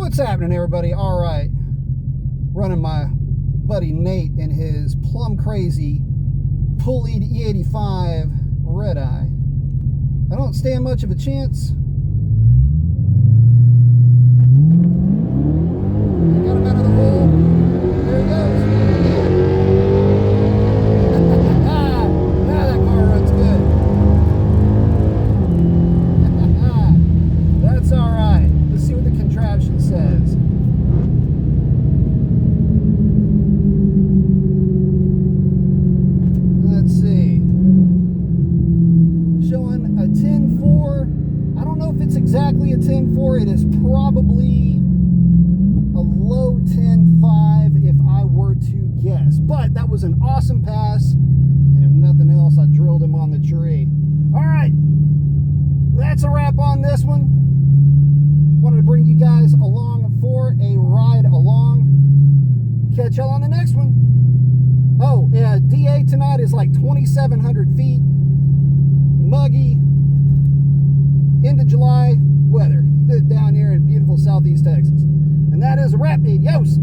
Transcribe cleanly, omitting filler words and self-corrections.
What's happening, everybody? All right, running my buddy Nate in his plum crazy pulleyed E85 Redeye. I don't stand much of a chance. I got him out of the hole. There he goes. That car runs good. That's all right. Let's see what the contraption says. Let's see. Showing a 10.4. I don't know if it's exactly a 10.4. It is probably a low 10.5 if I were to guess. But that was an awesome pass. And if nothing else, I drilled him on the tree. All right. That's a wrap on this one. Wanted to bring you guys along for a ride along. Catch y'all on the next one. Oh, yeah, DA tonight is like 2,700 feet. Muggy. End of July weather down here in beautiful southeast Texas. And that is a wrap. Adios.